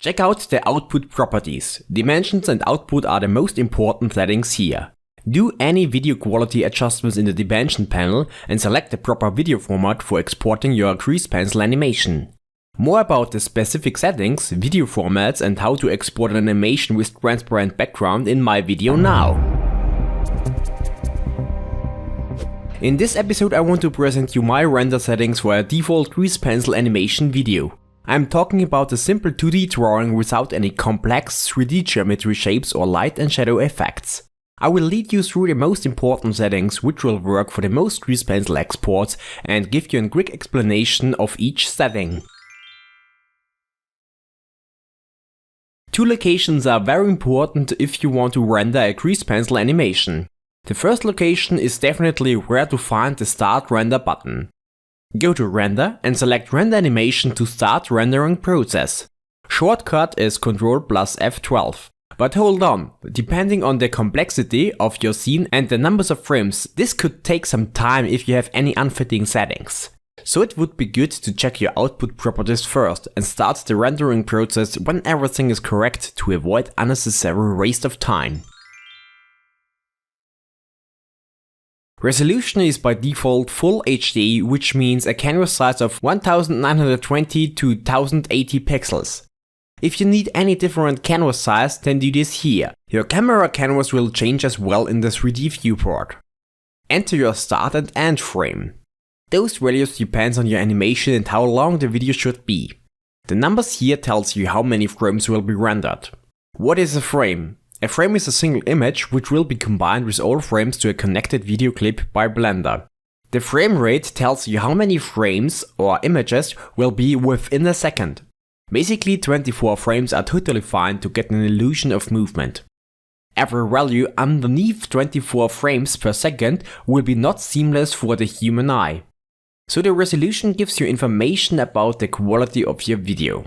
Check out the output properties. Dimensions and output are the most important settings here. Do any video quality adjustments in the dimension panel and select the proper video format for exporting your grease pencil animation. More about the specific settings, video formats and how to export an animation with transparent background in my video now. In this episode I want to present you my render settings for a default grease pencil animation video. I'm talking about a simple 2D drawing without any complex 3D geometry shapes or light and shadow effects. I will lead you through the most important settings which will work for the most grease pencil exports and give you a quick explanation of each setting. Two locations are very important if you want to render a grease pencil animation. The first location is definitely where to find the Start Render button. Go to Render and select Render Animation to start rendering process. Shortcut is Ctrl plus F12. But hold on, depending on the complexity of your scene and the numbers of frames, this could take some time if you have any unfitting settings. So it would be good to check your output properties first and start the rendering process when everything is correct to avoid unnecessary waste of time. Resolution is by default Full HD, which means a canvas size of 1920 to 1080 pixels. If you need any different canvas size, then do this here. Your camera canvas will change as well in the 3D viewport. Enter your start and end frame. Those values depends on your animation and how long the video should be. The numbers here tells you how many frames will be rendered. What is a frame? A frame is a single image which will be combined with all frames to a connected video clip by Blender. The frame rate tells you how many frames or images will be within a second. Basically 24 frames are totally fine to get an illusion of movement. Every value underneath 24 frames per second will be not seamless for the human eye. So the resolution gives you information about the quality of your video.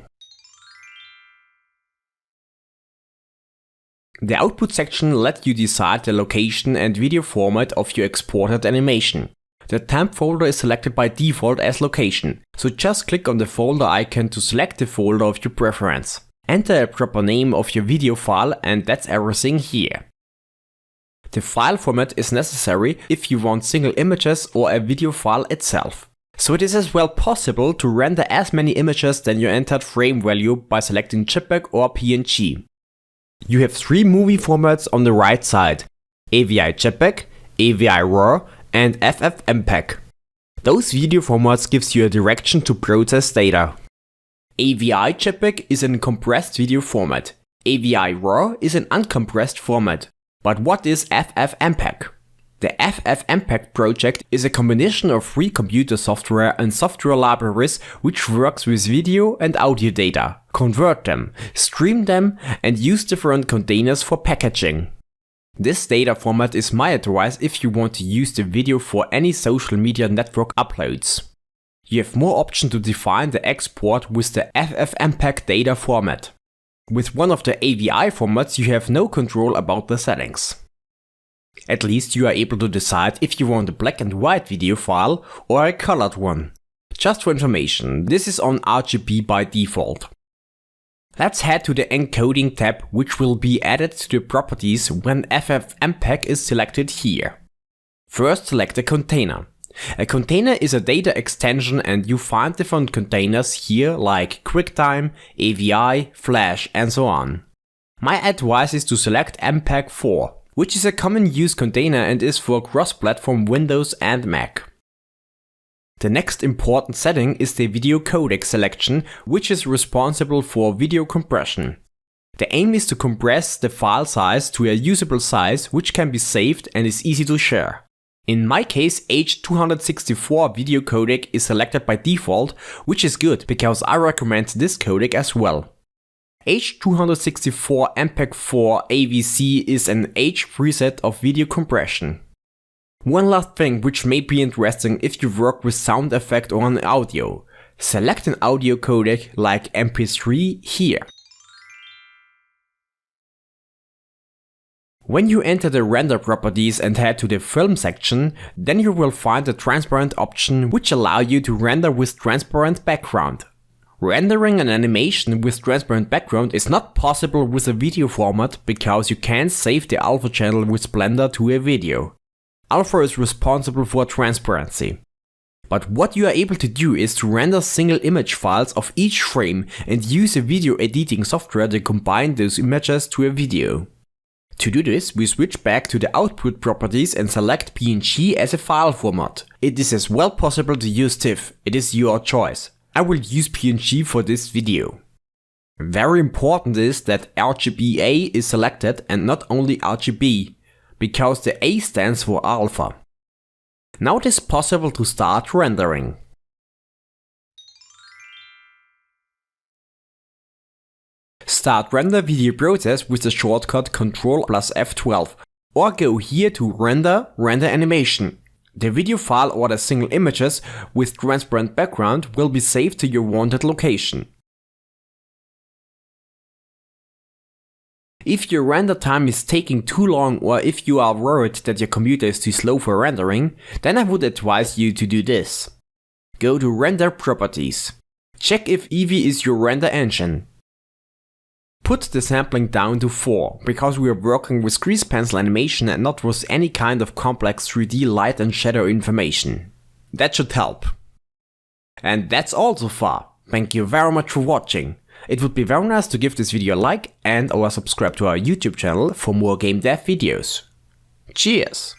The output section lets you decide the location and video format of your exported animation. The temp folder is selected by default as location, so just click on the folder icon to select the folder of your preference. Enter a proper name of your video file and that's everything here. The file format is necessary if you want single images or a video file itself. So it is as well possible to render as many images than your entered frame value by selecting JPEG or PNG. You have three movie formats on the right side: AVI JPEG, AVI RAW and FFmpeg. Those video formats gives you a direction to process data. AVI JPEG is a compressed video format. AVI RAW is an uncompressed format. But what is FFmpeg? The FFmpeg project is a combination of free computer software and software libraries which works with video and audio data. Convert them, stream them and use different containers for packaging. This data format is my advice if you want to use the video for any social media network uploads. You have more options to define the export with the FFmpeg data format. With one of the AVI formats you have no control about the settings. At least you are able to decide if you want a black and white video file or a colored one. Just for information, this is on RGB by default. Let's head to the encoding tab, which will be added to the properties when FFmpeg is selected here. First select a container. A container is a data extension and you find different containers here like QuickTime, AVI, Flash and so on. My advice is to select MPEG-4, which is a common use container and is for cross-platform Windows and Mac. The next important setting is the video codec selection, which is responsible for video compression. The aim is to compress the file size to a usable size which can be saved and is easy to share. In my case, H.264 video codec is selected by default, which is good because I recommend this codec as well. H.264 MPEG-4 AVC is an H preset of video compression. One last thing which may be interesting if you work with sound effect or an audio. Select an audio codec like MP3 here. When you enter the render properties and head to the film section, then you will find the transparent option which allow you to render with transparent background. Rendering an animation with transparent background is not possible with a video format because you can't save the alpha channel with Blender to a video. Alpha is responsible for transparency. But what you are able to do is to render single image files of each frame and use a video editing software to combine those images to a video. To do this, we switch back to the output properties and select PNG as a file format. It is as well possible to use TIFF, it is your choice. I will use PNG for this video. Very important is that RGBA is selected and not only RGB, because the A stands for alpha. Now it is possible to start rendering. Start render video process with the shortcut Ctrl plus F12 or go here to render animation. The video file or the single images with transparent background will be saved to your wanted location. If your render time is taking too long or if you are worried that your computer is too slow for rendering, then I would advise you to do this. Go to Render Properties. Check if Eevee is your render engine. Put the sampling down to 4, because we are working with grease pencil animation and not with any kind of complex 3D light and shadow information. That should help. And that's all so far. Thank you very much for watching. It would be very nice to give this video a like and or subscribe to our YouTube channel for more game dev videos. Cheers!